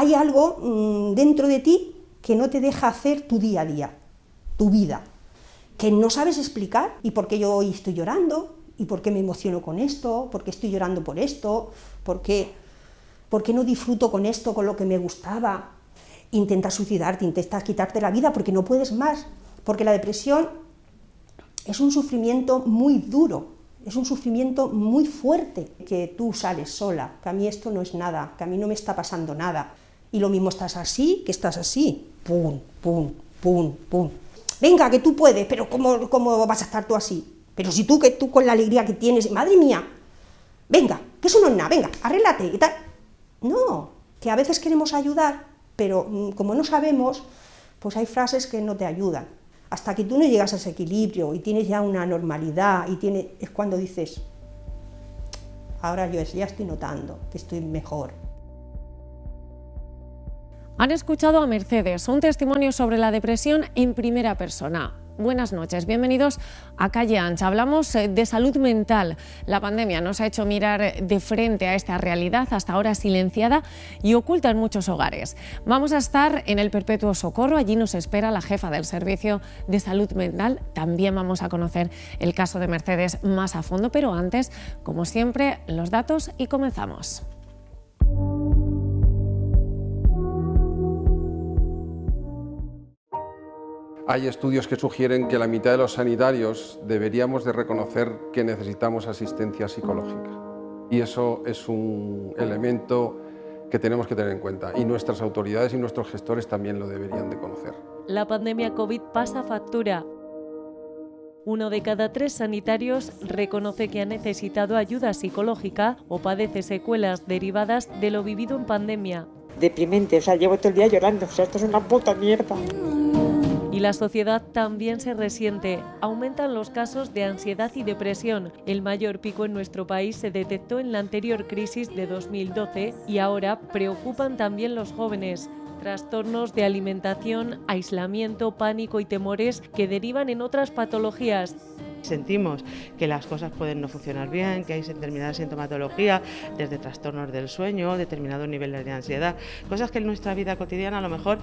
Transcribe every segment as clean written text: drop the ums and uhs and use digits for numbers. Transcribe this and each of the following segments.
hay algo dentro de ti que no te deja hacer tu día a día, tu vida, que no sabes explicar, y por qué yo hoy estoy llorando, y por qué me emociono con esto, por qué estoy llorando por esto, por qué no disfruto con esto, con lo que me gustaba. Intentas suicidarte, intentas quitarte la vida porque no puedes más, porque la depresión es un sufrimiento muy duro, es un sufrimiento muy fuerte, que tú sales sola, que a mí esto no es nada, que a mí no me está pasando nada, y lo mismo estás así, que estás así, pum, pum, pum, pum. Venga, que tú puedes, pero ¿cómo vas a estar tú así? Pero si tú con la alegría que tienes, madre mía, venga, que eso no es nada, venga, arréglate y tal. No, que a veces queremos ayudar, pero como no sabemos, pues hay frases que no te ayudan. Hasta que tú no llegas a ese equilibrio y tienes ya una normalidad, es cuando dices, ahora yo ya estoy notando que estoy mejor. Han escuchado a Mercedes, un testimonio sobre la depresión en primera persona. Buenas noches, bienvenidos a Calle Ancha. Hablamos de salud mental. La pandemia nos ha hecho mirar de frente a esta realidad, hasta ahora silenciada y oculta en muchos hogares. Vamos a estar en el Perpetuo Socorro, allí nos espera la jefa del Servicio de Salud Mental. También vamos a conocer el caso de Mercedes más a fondo, pero antes, como siempre, los datos y comenzamos. Hay estudios que sugieren que la mitad de los sanitarios deberíamos de reconocer que necesitamos asistencia psicológica. Y eso es un elemento que tenemos que tener en cuenta. Y nuestras autoridades y nuestros gestores también lo deberían de conocer. La pandemia COVID pasa factura. 1 de cada 3 sanitarios reconoce que ha necesitado ayuda psicológica o padece secuelas derivadas de lo vivido en pandemia. Deprimente, llevo todo el día llorando, esto es una puta mierda. Y la sociedad también se resiente. Aumentan los casos de ansiedad y depresión. El mayor pico en nuestro país se detectó en la anterior crisis de 2012 y ahora preocupan también los jóvenes. Trastornos de alimentación, aislamiento, pánico y temores que derivan en otras patologías. Sentimos que las cosas pueden no funcionar bien, que hay determinada sintomatología, desde trastornos del sueño, determinados niveles de ansiedad, cosas que en nuestra vida cotidiana a lo mejor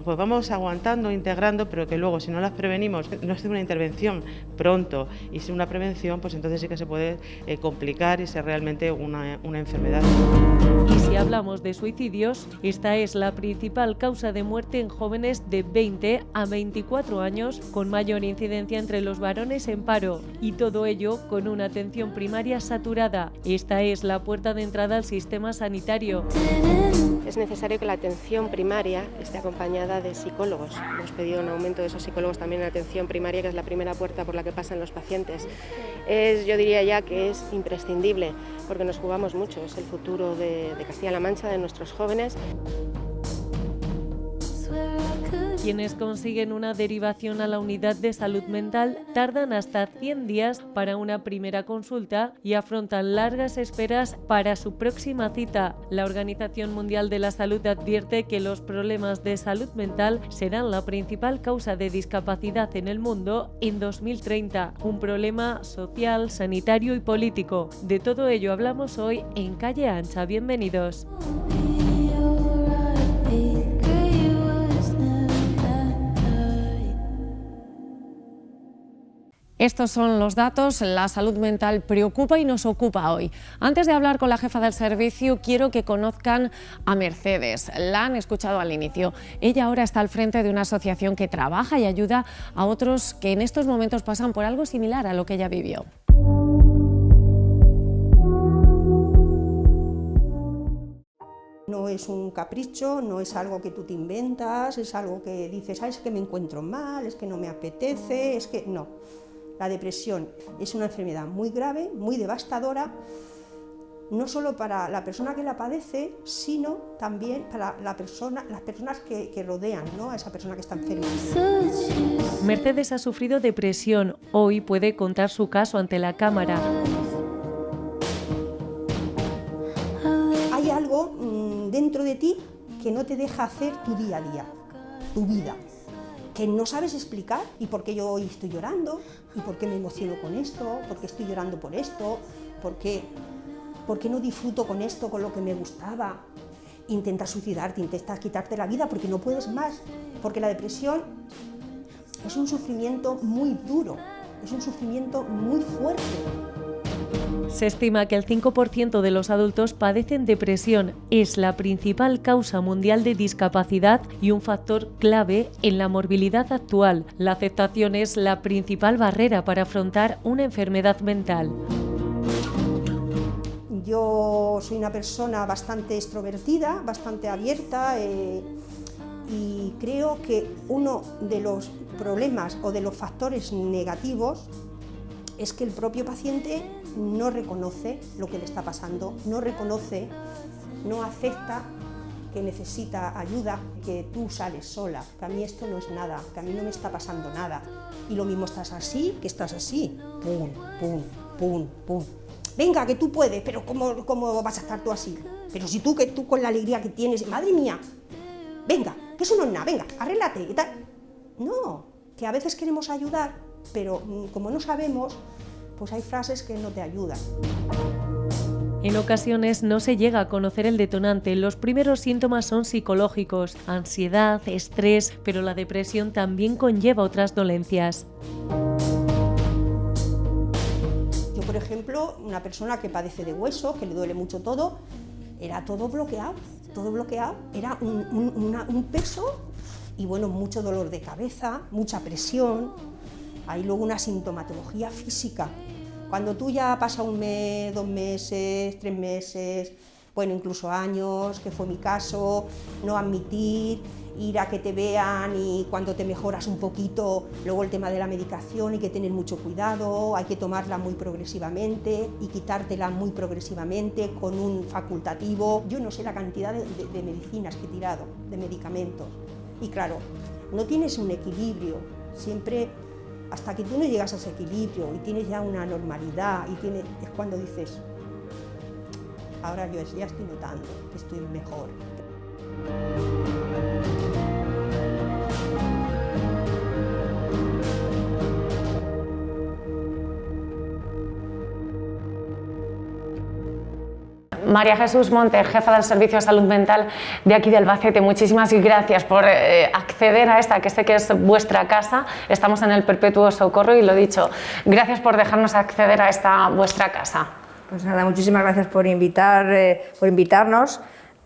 pues vamos aguantando, integrando, pero que luego si no las prevenimos, no es una intervención pronto y sin una prevención, pues entonces sí que se puede complicar y ser realmente una enfermedad. Y si hablamos de suicidios, esta es la principal causa de muerte en jóvenes de 20 a 24 años, con mayor incidencia entre los varones en paro. Y todo ello con una atención primaria saturada. Esta es la puerta de entrada al sistema sanitario. Es necesario que la atención primaria esté acompañada de psicólogos. Hemos pedido un aumento de esos psicólogos también en atención primaria, que es la primera puerta por la que pasan los pacientes. Yo diría ya que es imprescindible, porque nos jugamos mucho. Es el futuro de Castilla-La Mancha, de nuestros jóvenes. Quienes consiguen una derivación a la unidad de salud mental tardan hasta 100 días para una primera consulta y afrontan largas esperas para su próxima cita. La Organización Mundial de la Salud advierte que los problemas de salud mental serán la principal causa de discapacidad en el mundo en 2030, un problema social, sanitario y político. De todo ello hablamos hoy en Calle Ancha. Bienvenidos. Estos son los datos, la salud mental preocupa y nos ocupa hoy. Antes de hablar con la jefa del servicio, quiero que conozcan a Mercedes. La han escuchado al inicio. Ella ahora está al frente de una asociación que trabaja y ayuda a otros que en estos momentos pasan por algo similar a lo que ella vivió. No es un capricho, no es algo que tú te inventas, es algo que dices, es que me encuentro mal, es que no me apetece, es que no. La depresión es una enfermedad muy grave, muy devastadora, no solo para la persona que la padece, sino también para las personas que rodean, ¿no?, a esa persona que está enferma. Mercedes ha sufrido depresión. Hoy puede contar su caso ante la cámara. Hay algo dentro de ti que no te deja hacer tu día a día, tu vida, que no sabes explicar, y por qué yo hoy estoy llorando, y por qué me emociono con esto, por qué estoy llorando por esto, por qué no disfruto con esto, con lo que me gustaba. intentas suicidarte, intentas quitarte la vida porque no puedes más, porque la depresión es un sufrimiento muy duro, es un sufrimiento muy fuerte. Se estima que el 5% de los adultos padecen depresión. Es la principal causa mundial de discapacidad y un factor clave en la morbilidad actual. La aceptación es la principal barrera para afrontar una enfermedad mental. Yo soy una persona bastante extrovertida, bastante abierta y creo que uno de los problemas o de los factores negativos es que el propio paciente no reconoce lo que le está pasando, no reconoce, no acepta que necesita ayuda, que tú sales sola, que a mí esto no es nada, que a mí no me está pasando nada. Y lo mismo estás así, que estás así, pum, pum, pum, pum. Venga, que tú puedes, pero ¿cómo vas a estar tú así? Pero si tú con la alegría que tienes, madre mía, venga, que eso no es nada, venga, arréglate y tal. No, que a veces queremos ayudar, pero como no sabemos, pues hay frases que no te ayudan. En ocasiones no se llega a conocer el detonante. Los primeros síntomas son psicológicos, ansiedad, estrés, pero la depresión también conlleva otras dolencias. Yo, por ejemplo, una persona que padece de hueso, que le duele mucho todo, era todo bloqueado, era un peso y bueno, mucho dolor de cabeza, mucha presión, hay luego una sintomatología física. Cuando tú ya pasas un mes, 2 meses, 3 meses, bueno, incluso años, que fue mi caso, no admitir, ir a que te vean y cuando te mejoras un poquito, luego el tema de la medicación, hay que tener mucho cuidado, hay que tomarla muy progresivamente y quitártela muy progresivamente con un facultativo. Yo no sé la cantidad de medicinas que he tirado, de medicamentos. Y claro, no tienes un equilibrio, siempre hasta que tú no llegas a ese equilibrio y tienes ya una normalidad, es cuando dices, ahora yo ya estoy notando que estoy mejor. María Jesús Montes, jefa del Servicio de Salud Mental de aquí de Albacete, muchísimas gracias por acceder a esta, que sé que es vuestra casa. Estamos en el Perpetuo Socorro y lo dicho, gracias por dejarnos acceder a esta vuestra casa. Pues nada, muchísimas gracias por invitarnos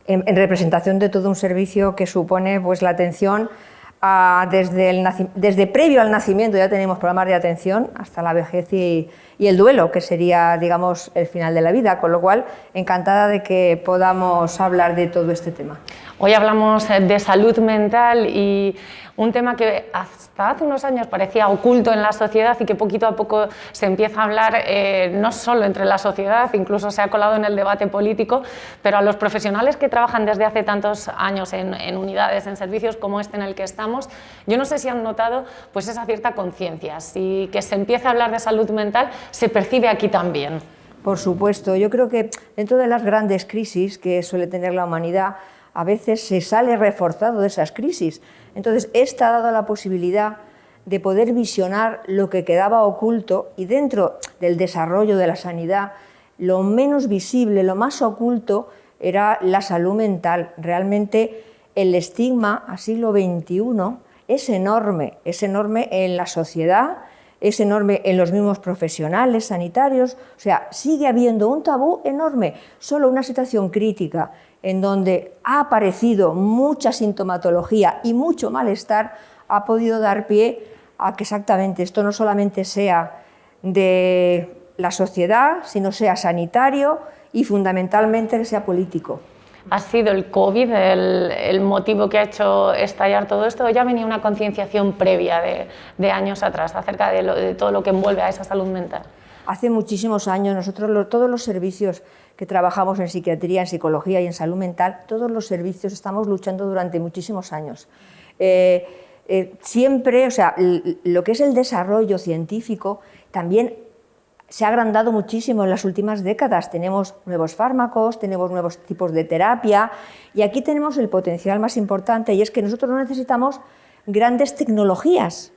en representación de todo un servicio que supone pues, la atención desde previo al nacimiento. Ya tenemos programas de atención hasta la vejez y el duelo, que sería, digamos, el final de la vida, con lo cual encantada de que podamos hablar de todo este tema. Hoy hablamos de salud mental y un tema que hasta hace unos años parecía oculto en la sociedad y que poquito a poco se empieza a hablar no solo entre la sociedad, incluso se ha colado en el debate político, pero a los profesionales que trabajan desde hace tantos años en unidades, en servicios como este en el que estamos, yo no sé si han notado pues esa cierta conciencia, si que se empieza a hablar de salud mental se percibe aquí también. Por supuesto, yo creo que dentro de las grandes crisis que suele tener la humanidad, a veces se sale reforzado de esas crisis. Entonces, esta ha dado la posibilidad de poder visionar lo que quedaba oculto y dentro del desarrollo de la sanidad, lo menos visible, lo más oculto era la salud mental. Realmente el estigma al siglo XXI es enorme en la sociedad, es enorme en los mismos profesionales sanitarios, o sea, sigue habiendo un tabú enorme, solo una situación crítica en donde ha aparecido mucha sintomatología y mucho malestar, ha podido dar pie a que exactamente esto no solamente sea de la sociedad, sino sea sanitario y fundamentalmente que sea político. ¿Ha sido el COVID el motivo que ha hecho estallar todo esto o ya venía una concienciación previa de años atrás acerca de todo lo que envuelve a esa salud mental? Hace muchísimos años nosotros todos los servicios que trabajamos en psiquiatría, en psicología y en salud mental, todos los servicios estamos luchando durante muchísimos años. Siempre, o sea, lo que es el desarrollo científico también se ha agrandado muchísimo en las últimas décadas. Tenemos nuevos fármacos, tenemos nuevos tipos de terapia y aquí tenemos el potencial más importante y es que nosotros no necesitamos grandes tecnologías.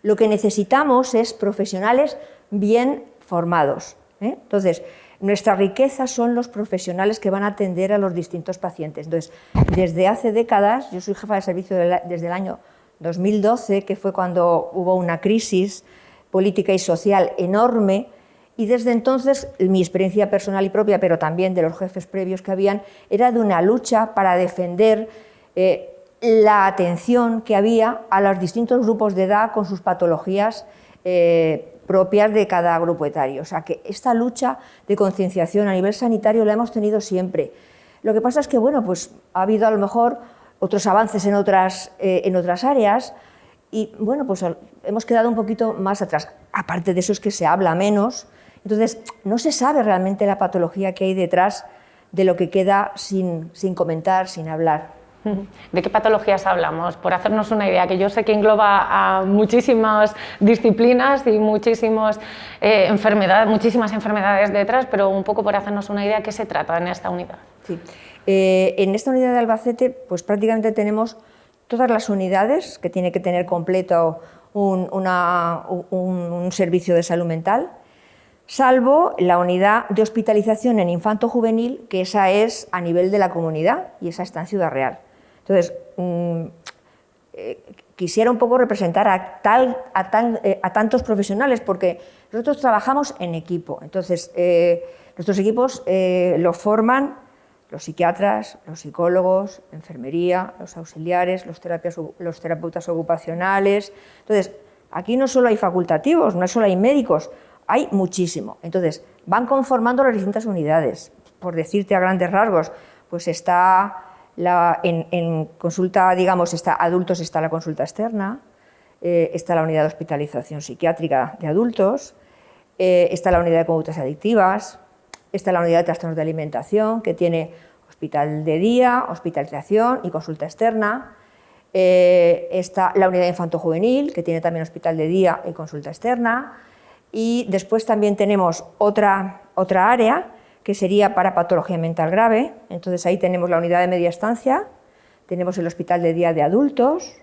Lo que necesitamos es profesionales bien formados. Entonces, Nuestra riqueza son los profesionales que van a atender a los distintos pacientes. Entonces, desde hace décadas, yo soy jefa de servicio desde el año 2012, que fue cuando hubo una crisis política y social enorme, y desde entonces mi experiencia personal y propia, pero también de los jefes previos que habían, era de una lucha para defender la atención que había a los distintos grupos de edad con sus patologías propias de cada grupo etario. O sea, que esta lucha de concienciación a nivel sanitario la hemos tenido siempre. Lo que pasa es que, bueno, pues ha habido a lo mejor otros avances en otras áreas y, bueno, pues hemos quedado un poquito más atrás. Aparte de eso es que se habla menos, entonces no se sabe realmente la patología que hay detrás de lo que queda sin comentar, sin hablar. ¿De qué patologías hablamos? Por hacernos una idea, que yo sé que engloba a muchísimas disciplinas y muchísimas enfermedades detrás, pero un poco por hacernos una idea, ¿qué se trata en esta unidad? Sí. En esta unidad de Albacete, pues prácticamente tenemos todas las unidades que tiene que tener completo un servicio de salud mental, salvo la unidad de hospitalización en infanto-juvenil, que esa es a nivel de la comunidad y esa está en Ciudad Real. Entonces, quisiera un poco representar a tantos profesionales, porque nosotros trabajamos en equipo. Entonces, nuestros equipos los forman los psiquiatras, los psicólogos, enfermería, los auxiliares, los terapeutas ocupacionales. Entonces, aquí no solo hay facultativos, no solo hay médicos, hay muchísimo. Entonces, van conformando las distintas unidades. Por decirte a grandes rasgos, pues está en consulta, digamos, adultos está la consulta externa, está la unidad de hospitalización psiquiátrica de adultos, está la unidad de conductas adictivas, está la unidad de trastornos de alimentación, que tiene hospital de día, hospitalización y consulta externa, está la unidad de infanto-juvenil, que tiene también hospital de día y consulta externa, y después también tenemos otra área, que sería para patología mental grave. Entonces ahí tenemos la unidad de media estancia, tenemos el hospital de día de adultos,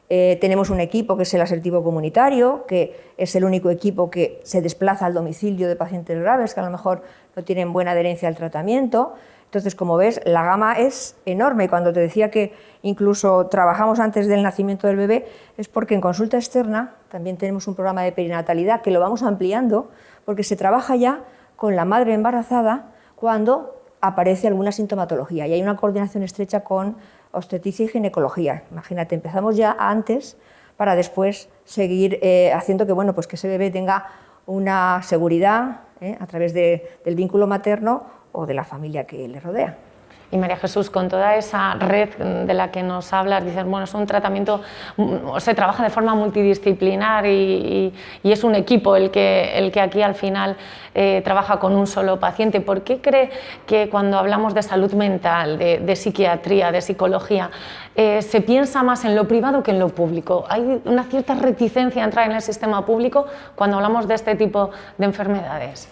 tenemos un equipo que es el asertivo comunitario, que es el único equipo que se desplaza al domicilio de pacientes graves que a lo mejor no tienen buena adherencia al tratamiento. Entonces, como ves, la gama es enorme. Cuando te decía que incluso trabajamos antes del nacimiento del bebé, es porque en consulta externa también tenemos un programa de perinatalidad que lo vamos ampliando, porque se trabaja ya con la madre embarazada cuando aparece alguna sintomatología y hay una coordinación estrecha con obstetricia y ginecología. Imagínate, empezamos ya antes para después seguir haciendo que, bueno, pues que ese bebé tenga una seguridad a través del vínculo materno o de la familia que le rodea. Y María Jesús, con toda esa red de la que nos hablas, dices, bueno, es un tratamiento, se trabaja de forma multidisciplinar y es un equipo el que aquí al final trabaja con un solo paciente. ¿Por qué cree que cuando hablamos de salud mental, de psiquiatría, de psicología, se piensa más en lo privado que en lo público? ¿Hay una cierta reticencia a entrar en el sistema público cuando hablamos de este tipo de enfermedades?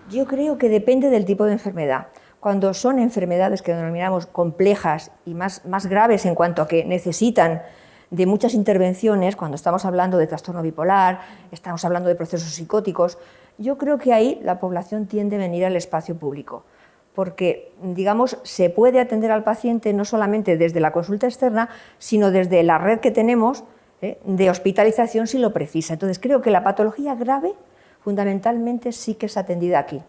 Yo creo que depende del tipo de enfermedad. Cuando son enfermedades que denominamos complejas y más graves en cuanto a que necesitan de muchas intervenciones, cuando estamos hablando de trastorno bipolar, estamos hablando de procesos psicóticos, yo creo que ahí la población tiende a venir al espacio público, porque, digamos, se puede atender al paciente no solamente desde la consulta externa, sino desde la red que tenemos de hospitalización si lo precisa. Entonces, creo que la patología grave, fundamentalmente, sí que es atendida aquí.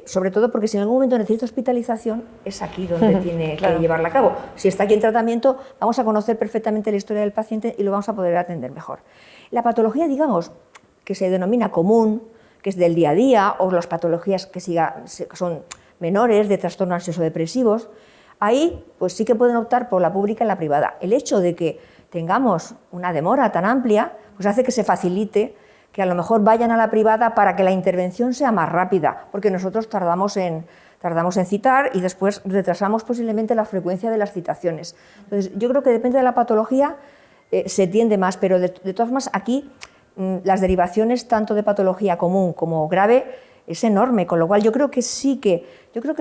Sobre todo porque si en algún momento necesita hospitalización, es aquí donde tiene que llevarla a cabo. Si está aquí en tratamiento, vamos a conocer perfectamente la historia del paciente y lo vamos a poder atender mejor. La patología, digamos, que se denomina común, que es del día a día, o las patologías que son menores, de trastornos ansioso-depresivos, ahí pues sí que pueden optar por la pública y la privada. El hecho de que tengamos una demora tan amplia, pues hace que se facilite que a lo mejor vayan a la privada para que la intervención sea más rápida, porque nosotros tardamos en citar y después retrasamos posiblemente la frecuencia de las citaciones. Entonces, yo creo que depende de la patología, se tiende más, pero de todas formas aquí las derivaciones tanto de patología común como grave es enorme, con lo cual yo creo que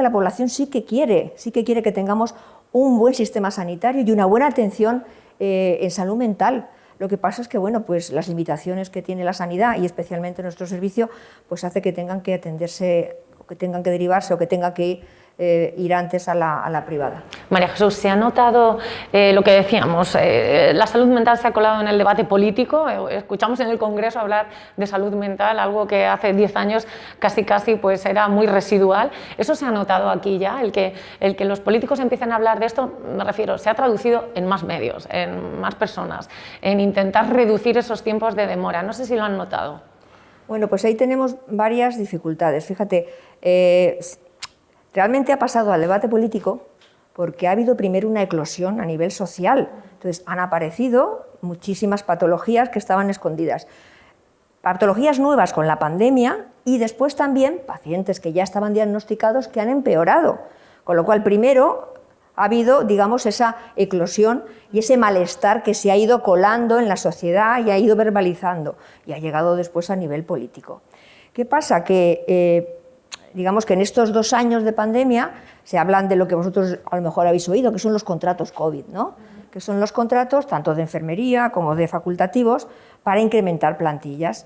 la población sí que quiere que tengamos un buen sistema sanitario y una buena atención en salud mental. Lo que pasa es que, bueno, pues las limitaciones que tiene la sanidad y especialmente nuestro servicio, pues hace que tengan que atenderse que tengan que derivarse o que tengan que ir antes a la privada. María Jesús, ¿se ha notado lo que decíamos? La salud mental se ha colado en el debate político. Escuchamos en el Congreso hablar de salud mental, algo que hace 10 años casi pues era muy residual. ¿Eso se ha notado aquí ya? El que los políticos empiecen a hablar de esto, me refiero, se ha traducido en más medios, en más personas, en intentar reducir esos tiempos de demora. No sé si lo han notado. Bueno, pues ahí tenemos varias dificultades. Fíjate, realmente ha pasado al debate político porque ha habido primero una eclosión a nivel social. Entonces, han aparecido muchísimas patologías que estaban escondidas. Patologías nuevas con la pandemia y después también pacientes que ya estaban diagnosticados que han empeorado. Con lo cual, primero ha habido, digamos, esa eclosión y ese malestar que se ha ido colando en la sociedad y ha ido verbalizando y ha llegado después a nivel político. ¿Qué pasa? Que digamos que en estos 2 años de pandemia se hablan de lo que vosotros a lo mejor habéis oído, que son los contratos COVID, ¿no? Que son los contratos tanto de enfermería como de facultativos para incrementar plantillas.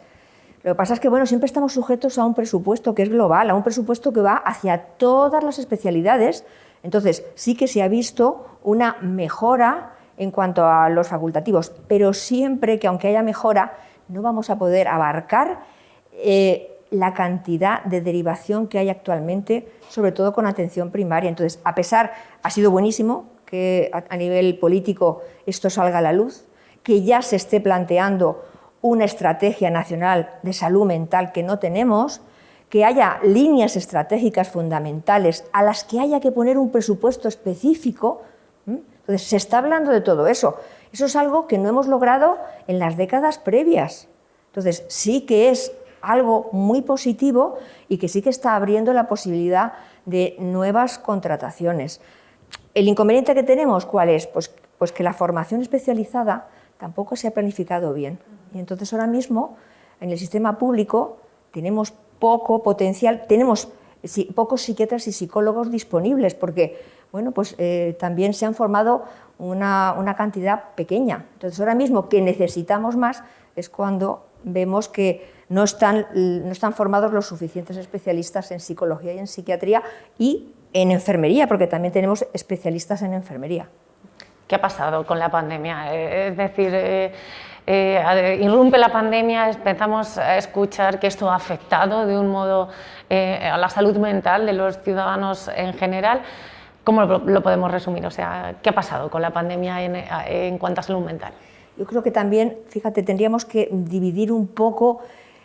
Lo que pasa es que bueno, siempre estamos sujetos a un presupuesto que es global, a un presupuesto que va hacia todas las especialidades. Entonces, sí que se ha visto una mejora en cuanto a los facultativos, pero siempre que aunque haya mejora, no vamos a poder abarcar la cantidad de derivación que hay actualmente, sobre todo con atención primaria. Entonces, a pesar, ha sido buenísimo que a nivel político esto salga a la luz, que ya se esté planteando una estrategia nacional de salud mental que no tenemos, que haya líneas estratégicas fundamentales a las que haya que poner un presupuesto específico. Entonces, se está hablando de todo eso. Eso es algo que no hemos logrado en las décadas previas. Entonces, sí que es algo muy positivo y que sí que está abriendo la posibilidad de nuevas contrataciones. ¿El inconveniente que tenemos cuál es? Pues que la formación especializada tampoco se ha planificado bien. Y entonces ahora mismo en el sistema público tenemos poco potencial, tenemos pocos psiquiatras y psicólogos disponibles porque bueno, pues, también se han formado una cantidad pequeña. Entonces ahora mismo que necesitamos más es cuando vemos que no están formados los suficientes especialistas en psicología y en psiquiatría y en enfermería, porque también tenemos especialistas en enfermería. ¿Qué ha pasado con la pandemia? Es decir, irrumpe la pandemia, empezamos a escuchar que esto ha afectado de un modo a la salud mental de los ciudadanos en general. ¿Cómo lo podemos resumir? O sea, ¿qué ha pasado con la pandemia en cuanto a salud mental? Yo creo que también, fíjate, tendríamos que dividir un poco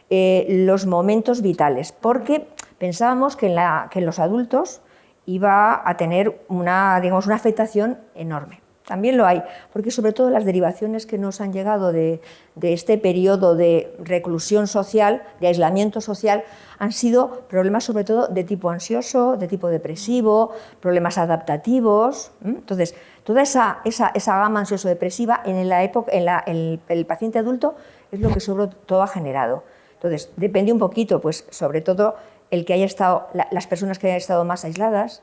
los momentos vitales, porque pensábamos que en los adultos iba a tener una afectación enorme. También lo hay, porque sobre todo las derivaciones que nos han llegado de este periodo de reclusión social, de aislamiento social, han sido problemas sobre todo de tipo ansioso, de tipo depresivo, problemas adaptativos. Entonces, toda esa gama ansioso-depresiva en el paciente adulto es lo que sobre todo ha generado. Entonces, depende un poquito, pues sobre todo las personas que hayan estado más aisladas,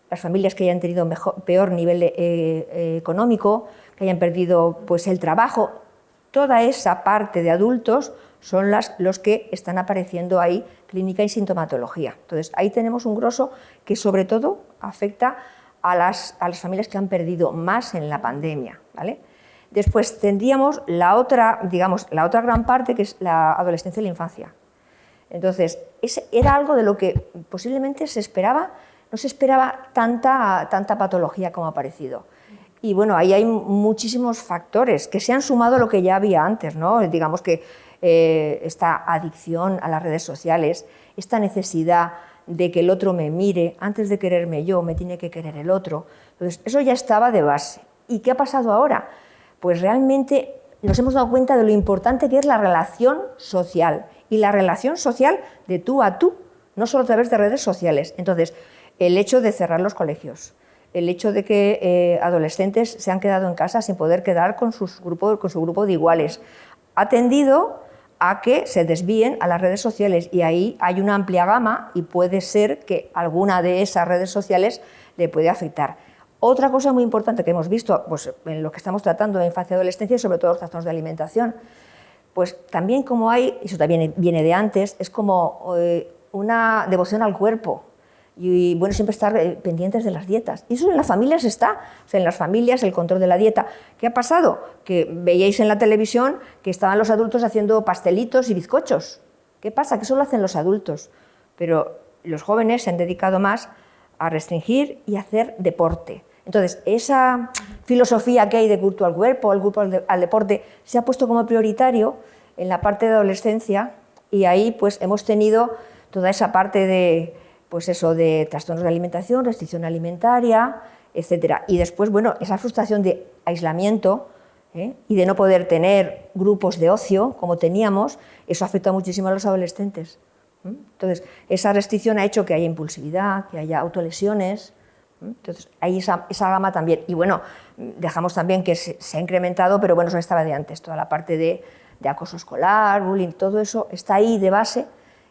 las familias que hayan tenido peor nivel económico, que hayan perdido pues, el trabajo, toda esa parte de adultos son los que están apareciendo ahí, clínica y sintomatología. Entonces, ahí tenemos un grosso que sobre todo afecta a las familias que han perdido más en la pandemia, ¿vale? Después tendríamos la otra gran parte, que es la adolescencia y la infancia. Entonces, era algo de lo que posiblemente no se esperaba tanta patología como ha aparecido. Y bueno, ahí hay muchísimos factores que se han sumado a lo que ya había antes, ¿no? Digamos que esta adicción a las redes sociales, esta necesidad de que el otro me mire, antes de quererme yo, me tiene que querer el otro. Entonces, eso ya estaba de base. ¿Y qué ha pasado ahora? Pues realmente nos hemos dado cuenta de lo importante que es la relación social, y la relación social de tú a tú, no solo a través de redes sociales. Entonces, el hecho de cerrar los colegios, el hecho de que adolescentes se han quedado en casa sin poder quedar con su grupo de iguales, ha tendido a que se desvíen a las redes sociales, y ahí hay una amplia gama y puede ser que alguna de esas redes sociales le puede afectar. Otra cosa muy importante que hemos visto pues, en lo que estamos tratando de infancia y adolescencia, y sobre todo los trastornos de alimentación, pues también como hay, eso también viene de antes, es como una devoción al cuerpo y bueno, siempre estar pendientes de las dietas. Y eso en las familias está, o sea, en las familias el control de la dieta. ¿Qué ha pasado? Que veíais en la televisión que estaban los adultos haciendo pastelitos y bizcochos. ¿Qué pasa? Que eso lo hacen los adultos, pero los jóvenes se han dedicado más a restringir y hacer deporte. Entonces, esa filosofía que hay de culto al cuerpo, el culto al deporte, se ha puesto como prioritario en la parte de adolescencia y ahí pues hemos tenido toda esa parte de, pues eso, de trastornos de alimentación, restricción alimentaria, etcétera. Y después, bueno, esa frustración de aislamiento y de no poder tener grupos de ocio como teníamos, eso afecta muchísimo a los adolescentes. Entonces, esa restricción ha hecho que haya impulsividad, que haya autolesiones. Entonces, hay esa gama también. Y bueno, dejamos también que se ha incrementado, pero bueno, eso estaba de antes, toda la parte de acoso escolar, bullying, todo eso está ahí de base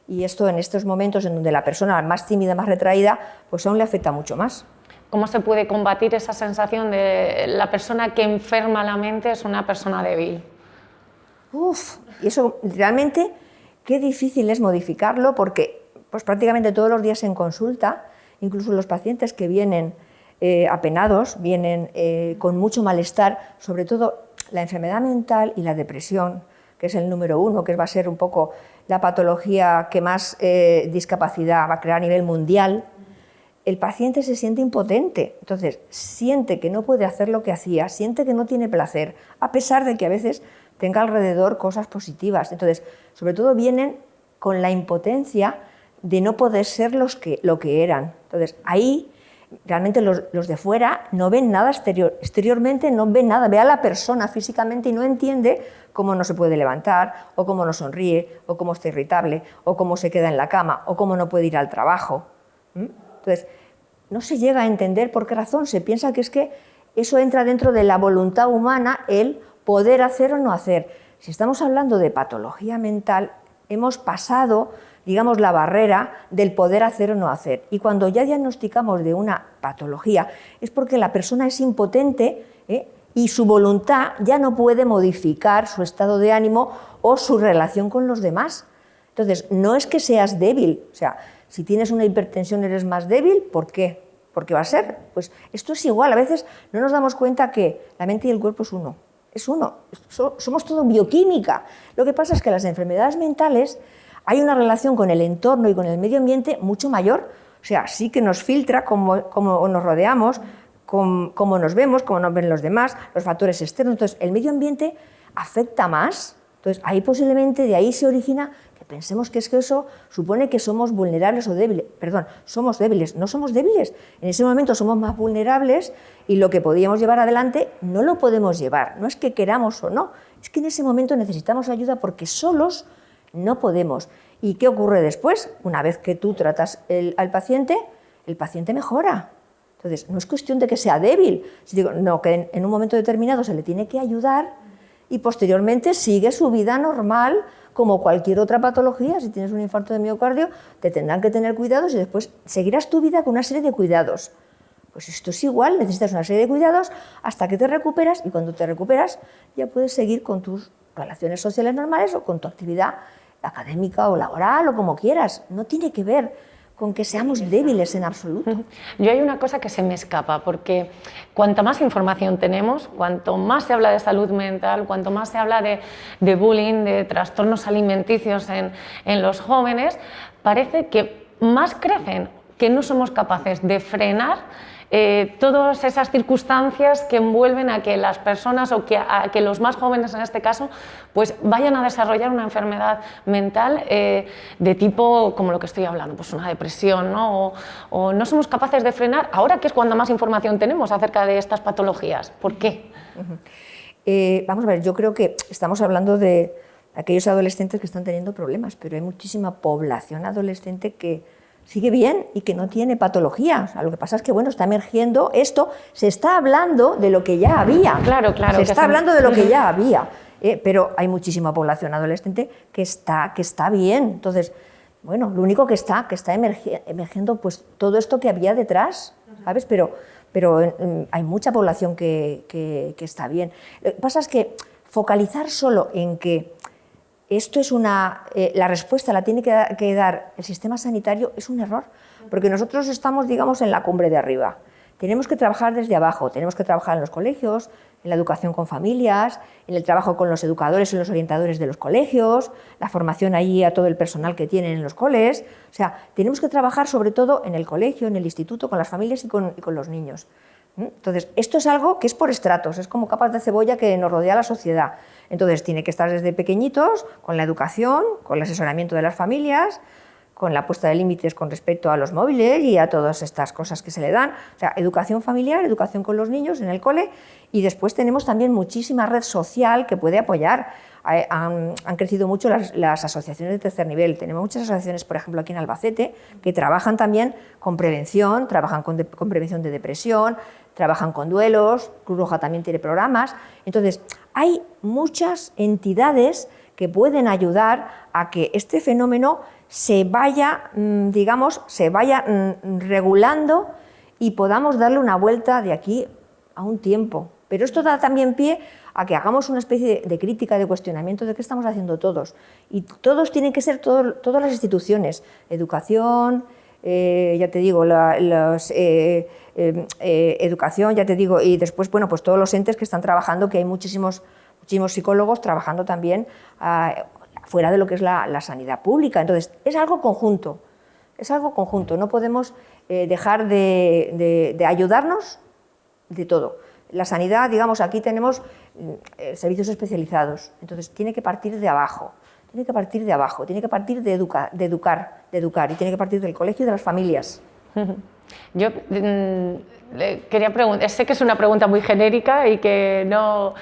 y esto en estos momentos en donde la persona más tímida, más retraída, pues aún le afecta mucho más. ¿Cómo se puede combatir esa sensación de la persona que enferma la mente es una persona débil? Y eso realmente qué difícil es modificarlo porque pues prácticamente todos los días en consulta, incluso los pacientes que vienen apenados, vienen con mucho malestar, sobre todo la enfermedad mental y la depresión, que es el número 1, que va a ser un poco la patología que más discapacidad va a crear a nivel mundial. El paciente se siente impotente, entonces siente que no puede hacer lo que hacía, siente que no tiene placer, a pesar de que a veces tenga alrededor cosas positivas. Entonces, sobre todo vienen con la impotencia de no poder ser lo que eran. Entonces, ahí realmente los de fuera no ven nada exteriormente no ven nada, ve a la persona físicamente y no entiende cómo no se puede levantar, o cómo no sonríe, o cómo está irritable, o cómo se queda en la cama, o cómo no puede ir al trabajo. Entonces, no se llega a entender por qué razón, se piensa que es que eso entra dentro de la voluntad humana, el poder hacer o no hacer. Si estamos hablando de patología mental, hemos pasado, digamos, la barrera del poder hacer o no hacer. Y cuando ya diagnosticamos de una patología, es porque la persona es impotente y su voluntad ya no puede modificar su estado de ánimo o su relación con los demás. Entonces, no es que seas débil, o sea, si tienes una hipertensión eres más débil, ¿por qué? ¿Por qué va a ser? Pues esto es igual, a veces no nos damos cuenta que la mente y el cuerpo es uno, somos todo bioquímica. Lo que pasa es que las enfermedades mentales hay una relación con el entorno y con el medio ambiente mucho mayor, o sea, sí que nos filtra cómo nos rodeamos, cómo nos vemos, cómo nos ven los demás, los factores externos. Entonces, el medio ambiente afecta más. Entonces, ahí posiblemente de ahí se origina que pensemos que es que eso supone que somos vulnerables o débiles. Perdón, somos débiles. No somos débiles. En ese momento somos más vulnerables y lo que podíamos llevar adelante no lo podemos llevar. No es que queramos o no, es que en ese momento necesitamos ayuda porque solos no podemos. ¿Y qué ocurre después? Una vez que tú tratas al paciente, el paciente mejora. Entonces, no es cuestión de que sea débil, no, que en un momento determinado se le tiene que ayudar y posteriormente sigue su vida normal como cualquier otra patología. Si tienes un infarto de miocardio, te tendrán que tener cuidados y después seguirás tu vida con una serie de cuidados. Pues esto es igual, necesitas una serie de cuidados hasta que te recuperas y cuando te recuperas ya puedes seguir con tus relaciones sociales normales o con tu actividad académica o laboral o como quieras. No tiene que ver con que seamos débiles en absoluto. Yo hay una cosa que se me escapa, porque cuanta más información tenemos, cuanto más se habla de salud mental, cuanto más se habla de bullying, de trastornos alimenticios en los jóvenes, parece que más crecen, que no somos capaces de frenar todas esas circunstancias que envuelven a que las personas o a que los más jóvenes en este caso pues vayan a desarrollar una enfermedad mental de tipo como lo que estoy hablando, pues una depresión, ¿no? O no somos capaces de frenar ahora que es cuando más información tenemos acerca de estas patologías. ¿Por qué? Vamos a ver, yo creo que estamos hablando de aquellos adolescentes que están teniendo problemas, pero hay muchísima población adolescente que sigue bien y que no tiene patología. O sea, lo que pasa es que bueno, está emergiendo esto, se está hablando de lo que ya había. Claro. Se está hablando de lo que ya había, pero hay muchísima población adolescente que está bien. Entonces, bueno, lo único que está emergiendo pues todo esto que había detrás, ¿sabes? Pero hay mucha población que está bien. Lo que pasa es que focalizar solo en que esto es la respuesta la tiene que dar el sistema sanitario, es un error, porque nosotros estamos, digamos, en la cumbre de arriba. Tenemos que trabajar desde abajo, tenemos que trabajar en los colegios, en la educación con familias, en el trabajo con los educadores y los orientadores de los colegios, la formación ahí a todo el personal que tienen en los coles. O sea, tenemos que trabajar sobre todo en el colegio, en el instituto, con las familias y con los niños. Entonces, esto es algo que es por estratos, es como capas de cebolla que nos rodea la sociedad. Entonces, tiene que estar desde pequeñitos, con la educación, con el asesoramiento de las familias, con la puesta de límites con respecto a los móviles y a todas estas cosas que se le dan. O sea, educación familiar, educación con los niños en el cole, y después tenemos también muchísima red social que puede apoyar. Han crecido mucho las asociaciones de tercer nivel. Tenemos muchas asociaciones, por ejemplo, aquí en Albacete, que trabajan también con prevención, trabajan con prevención de depresión, trabajan con duelos, Cruz Roja también tiene programas. Entonces, hay muchas entidades que pueden ayudar a que este fenómeno se vaya, digamos, regulando y podamos darle una vuelta de aquí a un tiempo. Pero esto da también pie a que hagamos una especie de crítica, de cuestionamiento de qué estamos haciendo todos. Y todos tienen que ser, todas las instituciones, educación, ya te digo, educación, ya te digo, y después, bueno, pues todos los entes que están trabajando, que hay muchísimos psicólogos trabajando también fuera de lo que es la sanidad pública. Entonces, es algo conjunto, no podemos dejar de ayudarnos de todo. La sanidad, digamos, aquí tenemos servicios especializados, entonces tiene que partir de abajo, tiene que partir de educar, y tiene que partir del colegio y de las familias. Yo le quería preguntar, sé que es una pregunta muy genérica y que no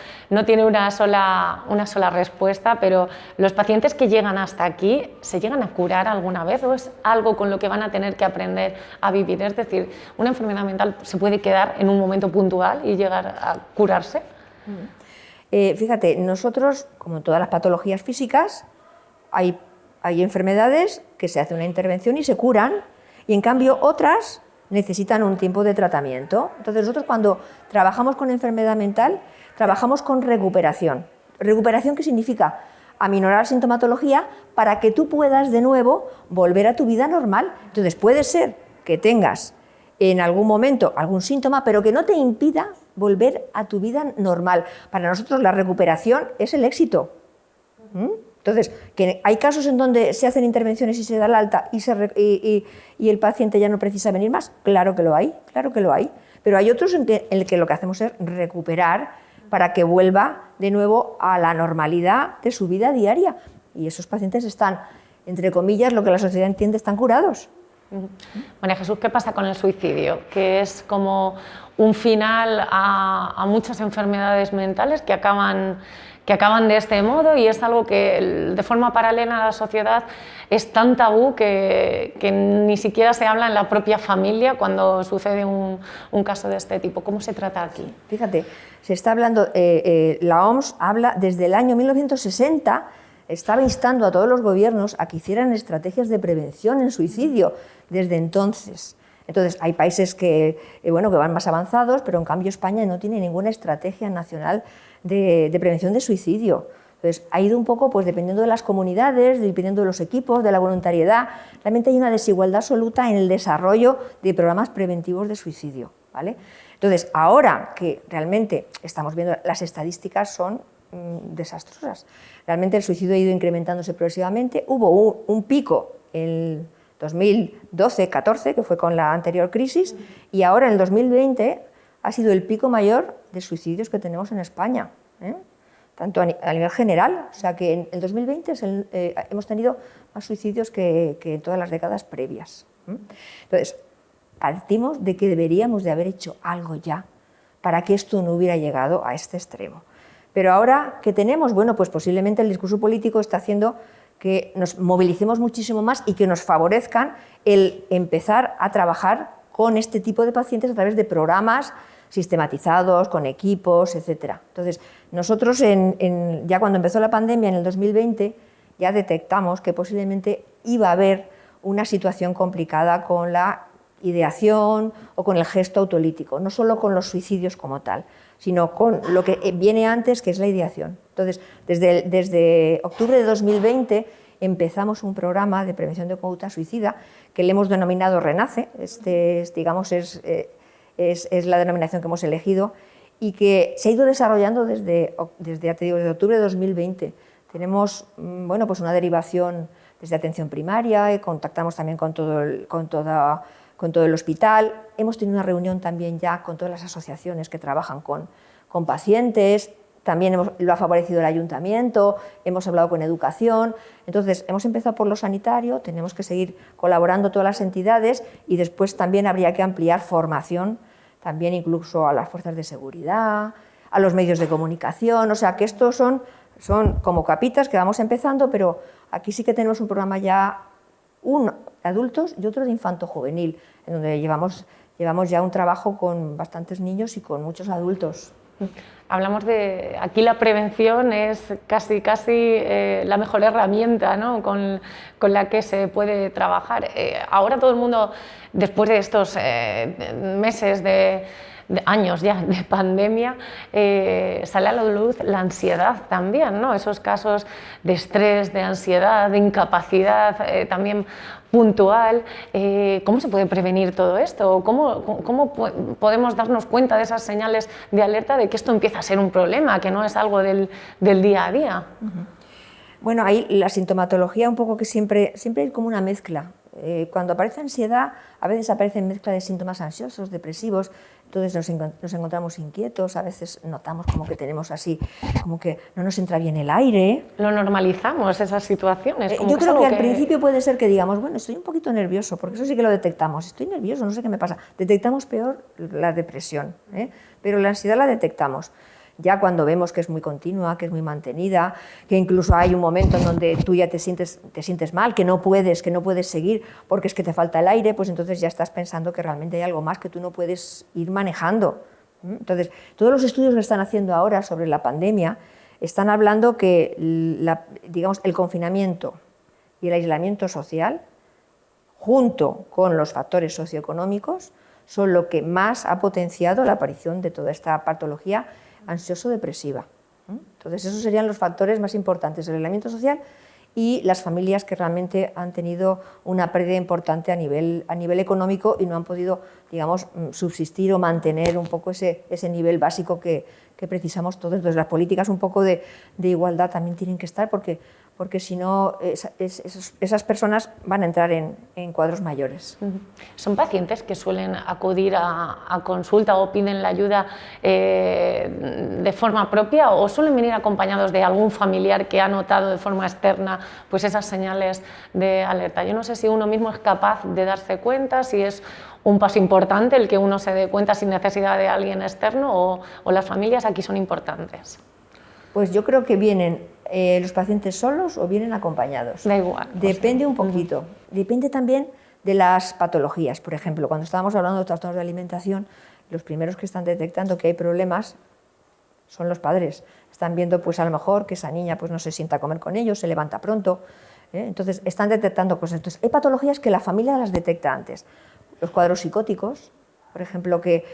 tiene una sola respuesta, pero ¿los pacientes que llegan hasta aquí se llegan a curar alguna vez o es algo con lo que van a tener que aprender a vivir? Es decir, ¿una enfermedad mental se puede quedar en un momento puntual y llegar a curarse? Fíjate, nosotros, como en todas las patologías físicas, hay enfermedades que se hace una intervención y se curan, y en cambio otras necesitan un tiempo de tratamiento. Entonces nosotros cuando trabajamos con enfermedad mental, trabajamos con recuperación. ¿Recuperación qué significa? Aminorar la sintomatología para que tú puedas de nuevo volver a tu vida normal. Entonces puede ser que tengas en algún momento algún síntoma, pero que no te impida volver a tu vida normal. Para nosotros la recuperación es el éxito. Entonces, que hay casos en donde se hacen intervenciones y se da el alta y el paciente ya no precisa venir más. Claro que lo hay, pero hay otros en el que lo que hacemos es recuperar para que vuelva de nuevo a la normalidad de su vida diaria. Y esos pacientes están, entre comillas, lo que la sociedad entiende, están curados. María Jesús, ¿qué pasa con el suicidio? Que es como un final a muchas enfermedades mentales que acaban de este modo, y es algo que de forma paralela a la sociedad es tan tabú que ni siquiera se habla en la propia familia cuando sucede un caso de este tipo. ¿Cómo se trata aquí? Fíjate, se está hablando, la OMS habla desde el año 1960, estaba instando a todos los gobiernos a que hicieran estrategias de prevención en suicidio desde entonces. Entonces, hay países que van más avanzados, pero en cambio España no tiene ninguna estrategia nacional de prevención de suicidio. Entonces, ha ido un poco, pues dependiendo de las comunidades, dependiendo de los equipos, de la voluntariedad. Realmente hay una desigualdad absoluta en el desarrollo de programas preventivos de suicidio, ¿vale? Entonces, ahora que realmente estamos viendo, las estadísticas son desastrosas. Realmente el suicidio ha ido incrementándose progresivamente. Hubo un pico en 2012-14, que fue con la anterior crisis, y ahora en el 2020 ha sido el pico mayor de suicidios que tenemos en España, tanto a nivel general, o sea que en el 2020 hemos tenido más suicidios que en todas las décadas previas. Entonces, partimos de que deberíamos de haber hecho algo ya para que esto no hubiera llegado a este extremo. Pero ahora, ¿qué tenemos? Bueno, pues posiblemente el discurso político está haciendo que nos movilicemos muchísimo más y que nos favorezcan el empezar a trabajar con este tipo de pacientes a través de programas sistematizados, con equipos, etc. Entonces, nosotros ya cuando empezó la pandemia en el 2020 ya detectamos que posiblemente iba a haber una situación complicada con la ideación o con el gesto autolítico, no solo con los suicidios como tal, sino con lo que viene antes, que es la ideación. Entonces, desde octubre de 2020 empezamos un programa de prevención de conducta suicida que le hemos denominado Renace, es la denominación que hemos elegido, y que se ha ido desarrollando desde octubre de 2020. Tenemos pues una derivación desde atención primaria, contactamos también con todo el hospital, hemos tenido una reunión también ya con todas las asociaciones que trabajan con pacientes, también lo ha favorecido el ayuntamiento, hemos hablado con educación, entonces hemos empezado por lo sanitario, tenemos que seguir colaborando todas las entidades y después también habría que ampliar formación, también incluso a las fuerzas de seguridad, a los medios de comunicación, o sea que estos son como capitas que vamos empezando, pero aquí sí que tenemos un programa ya, uno de adultos y otro de infanto-juvenil, en donde llevamos ya un trabajo con bastantes niños y con muchos adultos. Hablamos de, aquí la prevención es casi la mejor herramienta, ¿no?, con la que se puede trabajar. Ahora todo el mundo, después de estos meses de años ya de pandemia, sale a la luz la ansiedad también, ¿no? Esos casos de estrés, de ansiedad, de incapacidad también puntual. ¿Cómo se puede prevenir todo esto? ¿Cómo podemos darnos cuenta de esas señales de alerta de que esto empieza a ser un problema, que no es algo del día a día? Bueno, ahí la sintomatología un poco que siempre hay como una mezcla. Cuando aparece ansiedad, a veces aparece mezcla de síntomas ansiosos, depresivos, entonces nos encontramos inquietos, a veces notamos como que tenemos así, como que no nos entra bien el aire. Lo normalizamos, esas situaciones. Yo creo que al principio puede ser que digamos, bueno, estoy un poquito nervioso, porque eso sí que lo detectamos, estoy nervioso, no sé qué me pasa. Detectamos peor la depresión, pero la ansiedad la detectamos. Ya cuando vemos que es muy continua, que es muy mantenida, que incluso hay un momento en donde tú ya te sientes mal, que no puedes seguir porque es que te falta el aire, pues entonces ya estás pensando que realmente hay algo más que tú no puedes ir manejando. Entonces, todos los estudios que están haciendo ahora sobre la pandemia están hablando que el confinamiento y el aislamiento social, junto con los factores socioeconómicos, son lo que más ha potenciado la aparición de toda esta patología ansioso-depresiva. Entonces, esos serían los factores más importantes, el aislamiento social y las familias que realmente han tenido una pérdida importante a nivel económico y no han podido, digamos, subsistir o mantener un poco ese nivel básico que precisamos todos. Entonces, las políticas un poco de igualdad también tienen que estar porque si no, esas personas van a entrar en cuadros mayores. ¿Son pacientes que suelen acudir a consulta o piden la ayuda de forma propia o suelen venir acompañados de algún familiar que ha notado de forma externa pues esas señales de alerta? Yo no sé si uno mismo es capaz de darse cuenta, si es un paso importante el que uno se dé cuenta sin necesidad de alguien externo o las familias aquí son importantes. Pues yo creo que vienen los pacientes solos o vienen acompañados. Da igual. Depende un poquito. Depende también de las patologías. Por ejemplo, cuando estábamos hablando de trastornos de alimentación, los primeros que están detectando que hay problemas son los padres. Están viendo, pues a lo mejor, que esa niña pues, no se sienta a comer con ellos, se levanta pronto. Entonces, están detectando cosas. Entonces, hay patologías que la familia las detecta antes. Los cuadros psicóticos, por ejemplo, que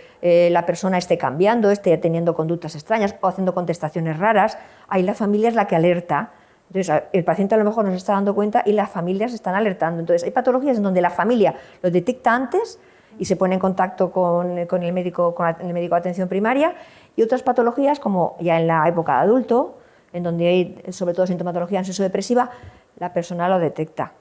la persona esté cambiando, esté teniendo conductas extrañas o haciendo contestaciones raras, ahí la familia es la que alerta. Entonces, el paciente a lo mejor no se está dando cuenta y las familias están alertando. Entonces, hay patologías en donde la familia lo detecta antes y se pone en contacto con el médico de atención primaria, y otras patologías, como ya en la época de adulto, en donde hay sobre todo sintomatología ansioso-depresiva, la persona lo detecta.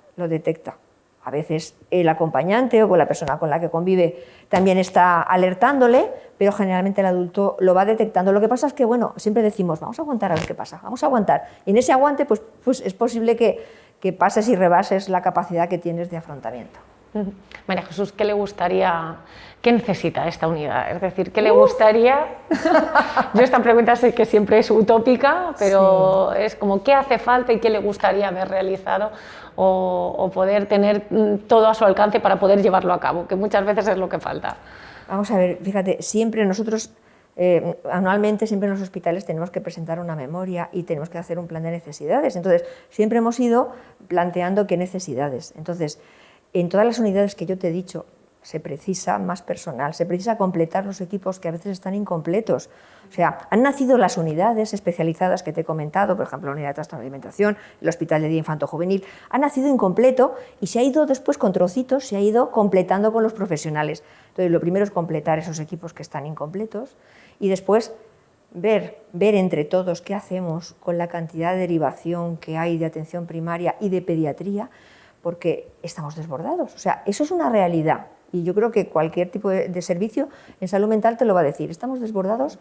A veces el acompañante o la persona con la que convive también está alertándole, pero generalmente el adulto lo va detectando. Lo que pasa es que, bueno, siempre decimos, vamos a aguantar a ver qué pasa, vamos a aguantar. Y en ese aguante, pues es posible que pases y rebases la capacidad que tienes de afrontamiento. María Jesús, ¿qué le gustaría, qué necesita esta unidad? Es decir, ¿qué le gustaría? Yo esta pregunta sé que siempre es utópica, pero sí, es como ¿qué hace falta y qué le gustaría haber realizado o poder tener todo a su alcance para poder llevarlo a cabo? Que muchas veces es lo que falta. Vamos a ver, fíjate, siempre nosotros, anualmente, siempre en los hospitales tenemos que presentar una memoria y tenemos que hacer un plan de necesidades. Entonces, siempre hemos ido planteando qué necesidades. Entonces, en todas las unidades que yo te he dicho, se precisa más personal, se precisa completar los equipos que a veces están incompletos. O sea, han nacido las unidades especializadas que te he comentado, por ejemplo, la unidad de trastorno de alimentación, el hospital de día infanto-juvenil, ha nacido incompleto y se ha ido después con trocitos, se ha ido completando con los profesionales. Entonces, lo primero es completar esos equipos que están incompletos y después ver entre todos qué hacemos con la cantidad de derivación que hay de atención primaria y de pediatría, porque estamos desbordados. O sea, eso es una realidad. Y yo creo que cualquier tipo de servicio en salud mental te lo va a decir. Estamos desbordados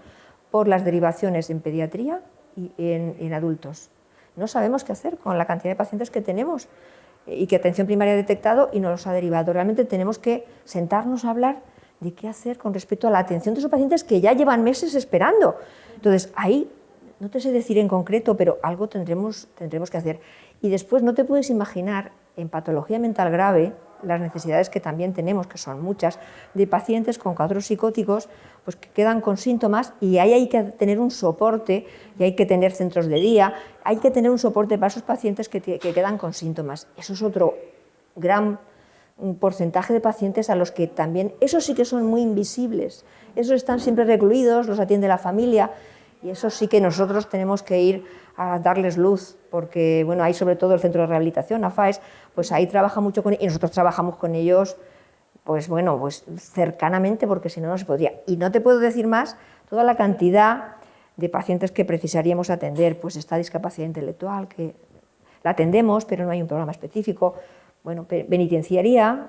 por las derivaciones en pediatría y en adultos. No sabemos qué hacer con la cantidad de pacientes que tenemos y que atención primaria ha detectado y no los ha derivado. Realmente tenemos que sentarnos a hablar de qué hacer con respecto a la atención de esos pacientes que ya llevan meses esperando. Entonces, ahí no te sé decir en concreto, pero algo tendremos que hacer. Y después no te puedes imaginar en patología mental grave las necesidades que también tenemos, que son muchas, de pacientes con cuadros psicóticos pues que quedan con síntomas y ahí hay que tener un soporte y hay que tener centros de día, hay que tener un soporte para esos pacientes que quedan con síntomas. Eso es otro gran porcentaje de pacientes a los que también, esos sí que son muy invisibles, esos están siempre recluidos, los atiende la familia y esos sí que nosotros tenemos que ir a darles luz, porque bueno, hay sobre todo el centro de rehabilitación, AFAES, pues ahí trabaja mucho con ellos y nosotros trabajamos con ellos pues bueno, pues cercanamente, porque si no, no se podría. Y no te puedo decir más toda la cantidad de pacientes que precisaríamos atender, pues esta discapacidad intelectual, que la atendemos, pero no hay un programa específico. Bueno, penitenciaría,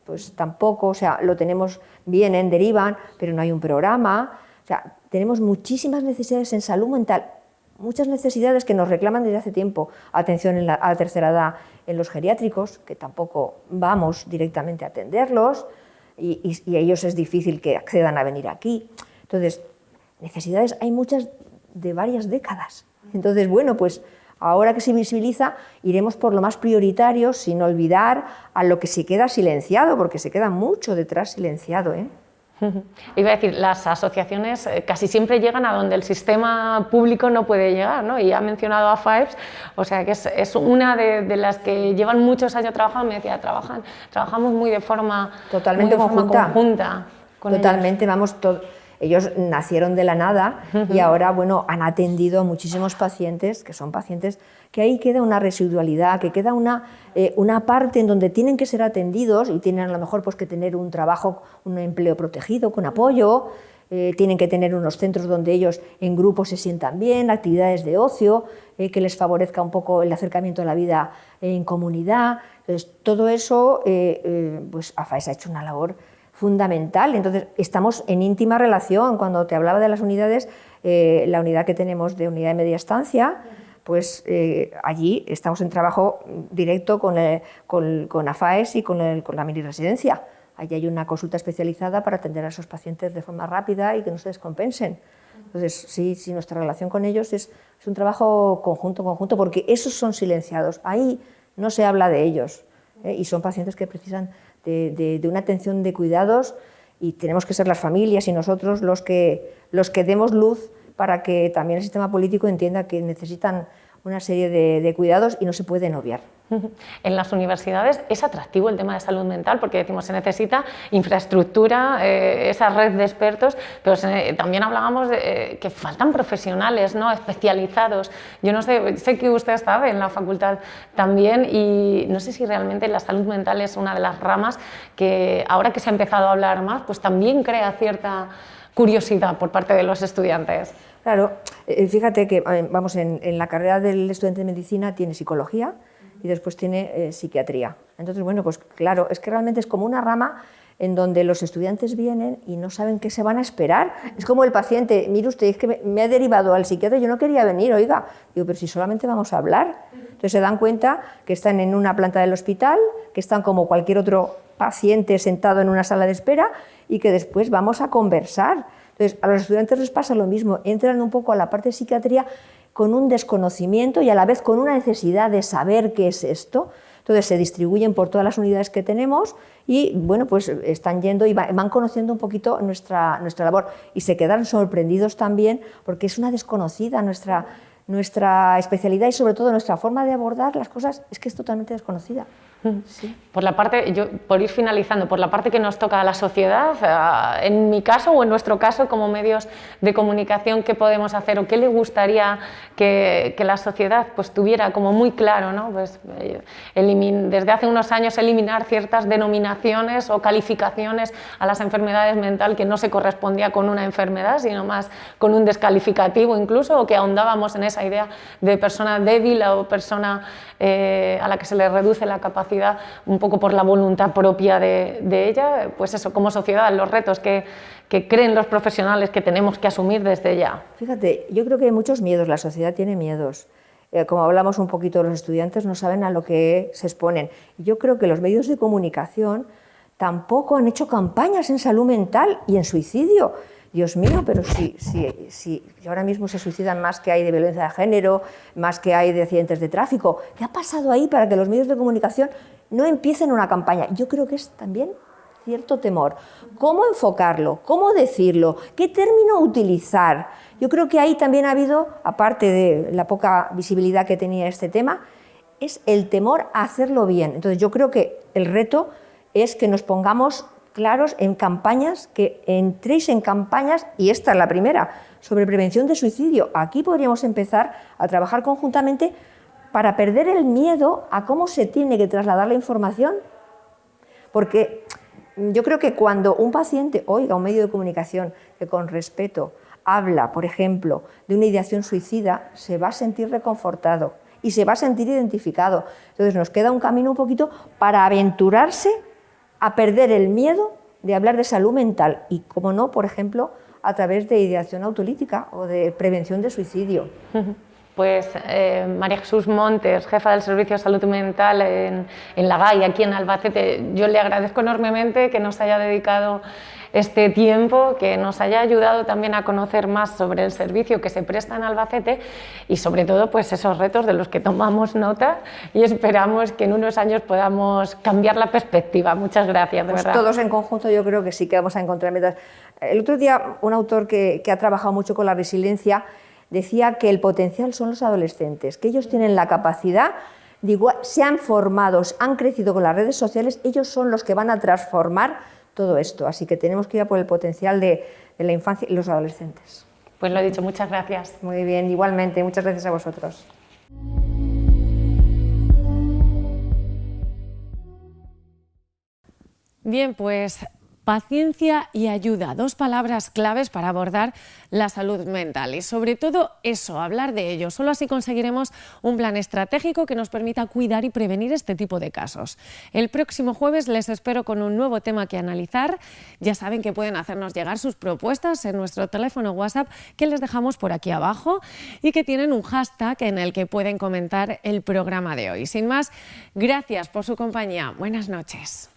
pues tampoco, o sea, lo tenemos, vienen, derivan, pero no hay un programa. O sea, tenemos muchísimas necesidades en salud mental, muchas necesidades que nos reclaman desde hace tiempo. Atención a la tercera edad en los geriátricos, que tampoco vamos directamente a atenderlos, y a ellos es difícil que accedan a venir aquí. Entonces, necesidades hay muchas de varias décadas. Entonces, bueno, pues ahora que se visibiliza, iremos por lo más prioritario, sin olvidar a lo que se queda silenciado, porque se queda mucho detrás silenciado, ¿eh? Iba a decir, las asociaciones casi siempre llegan a donde el sistema público no puede llegar, ¿no? Y ha mencionado a AFAES, o sea que es una de las que llevan muchos años trabajando. Me decía, trabajamos muy de forma totalmente conjunta con totalmente, ellos. Vamos, ellos nacieron de la nada y ahora, bueno, han atendido a muchísimos pacientes, que son pacientes que ahí queda una residualidad, que queda una parte en donde tienen que ser atendidos y tienen a lo mejor pues, que tener un trabajo, un empleo protegido, con apoyo, tienen que tener unos centros donde ellos en grupo se sientan bien, actividades de ocio, que les favorezca un poco el acercamiento a la vida en comunidad. Entonces, todo eso, pues AFAES ha hecho una labor fundamental. Entonces, estamos en íntima relación. Cuando te hablaba de las unidades, la unidad que tenemos de unidad de media estancia, pues allí estamos en trabajo directo con AFAES y con la mini residencia. Allí hay una consulta especializada para atender a esos pacientes de forma rápida y que no se descompensen. Entonces, sí, nuestra relación con ellos es un trabajo conjunto, porque esos son silenciados. Ahí no se habla de ellos, y son pacientes que precisan de una atención de cuidados y tenemos que ser las familias y nosotros los que demos luz para que también el sistema político entienda que necesitan una serie de cuidados y no se pueden obviar. En las universidades es atractivo el tema de salud mental porque decimos se necesita infraestructura, esa red de expertos, pero también hablábamos de que faltan profesionales, ¿no?, especializados. Yo no sé que usted estaba en la facultad también y no sé si realmente la salud mental es una de las ramas que ahora que se ha empezado a hablar más, pues también crea cierta curiosidad por parte de los estudiantes. Claro, fíjate que vamos, en la carrera del estudiante de medicina tiene psicología y después tiene psiquiatría. Entonces, bueno, pues claro, es que realmente es como una rama en donde los estudiantes vienen y no saben qué se van a esperar. Es como el paciente, mire usted, es que me ha derivado al psiquiatra, yo no quería venir, oiga. Digo, pero si solamente vamos a hablar. Entonces se dan cuenta que están en una planta del hospital, que están como cualquier otro paciente sentado en una sala de espera y que después vamos a conversar. Entonces, a los estudiantes les pasa lo mismo, entran un poco a la parte de psiquiatría con un desconocimiento y a la vez con una necesidad de saber qué es esto. Entonces, se distribuyen por todas las unidades que tenemos y, bueno, pues están yendo y van conociendo un poquito nuestra labor y se quedan sorprendidos también porque es una desconocida nuestra nuestra especialidad y sobre todo nuestra forma de abordar las cosas es que es totalmente desconocida. Sí. Por la parte, por ir finalizando, por la parte que nos toca a la sociedad, en mi caso o en nuestro caso como medios de comunicación, ¿qué podemos hacer o qué le gustaría que la sociedad pues tuviera como muy claro, ¿no? Pues, desde hace unos años eliminar ciertas denominaciones o calificaciones a las enfermedades mentales que no se correspondía con una enfermedad, sino más con un descalificativo incluso, o que ahondábamos en esa idea de persona débil o persona a la que se le reduce la capacidad un poco por la voluntad propia de ella. Pues eso, como sociedad, los retos que creen los profesionales que tenemos que asumir desde ya. Fíjate, yo creo que hay muchos miedos, la sociedad tiene miedos. Como hablamos un poquito, los estudiantes no saben a lo que se exponen. Yo creo que los medios de comunicación tampoco han hecho campañas en salud mental y en suicidio. Dios mío, pero si ahora mismo se suicidan más que hay de violencia de género, más que hay de accidentes de tráfico, ¿qué ha pasado ahí para que los medios de comunicación no empiecen una campaña? Yo creo que es también cierto temor. ¿Cómo enfocarlo? ¿Cómo decirlo? ¿Qué término utilizar? Yo creo que ahí también ha habido, aparte de la poca visibilidad que tenía este tema, es el temor a hacerlo bien. Entonces yo creo que el reto es que nos pongamos claros en campañas, que entréis en campañas, y esta es la primera, sobre prevención de suicidio. Aquí podríamos empezar a trabajar conjuntamente para perder el miedo a cómo se tiene que trasladar la información, porque yo creo que cuando un paciente oiga un medio de comunicación que con respeto habla, por ejemplo, de una ideación suicida, se va a sentir reconfortado y se va a sentir identificado. Entonces nos queda un camino un poquito para aventurarse a perder el miedo de hablar de salud mental y, como no, por ejemplo, a través de ideación autolítica o de prevención de suicidio. Pues María Jesús Montes, jefa del Servicio de Salud Mental en La GAI, aquí en Albacete, yo le agradezco enormemente que nos haya dedicado este tiempo, que nos haya ayudado también a conocer más sobre el servicio que se presta en Albacete y sobre todo pues esos retos de los que tomamos nota y esperamos que en unos años podamos cambiar la perspectiva. Muchas gracias, de verdad. Todos en conjunto yo creo que sí que vamos a encontrar metas. El otro día un autor que ha trabajado mucho con la resiliencia decía que el potencial son los adolescentes, que ellos tienen la capacidad, se han formado, han crecido con las redes sociales, ellos son los que van a transformar todo esto, así que tenemos que ir a por el potencial de la infancia y los adolescentes. Pues lo he dicho, muchas gracias. Muy bien, igualmente, muchas gracias a vosotros. Bien, pues paciencia y ayuda, dos palabras claves para abordar la salud mental y sobre todo eso, hablar de ello. Solo así conseguiremos un plan estratégico que nos permita cuidar y prevenir este tipo de casos. El próximo jueves les espero con un nuevo tema que analizar. Ya saben que pueden hacernos llegar sus propuestas en nuestro teléfono WhatsApp que les dejamos por aquí abajo y que tienen un hashtag en el que pueden comentar el programa de hoy. Sin más, gracias por su compañía. Buenas noches.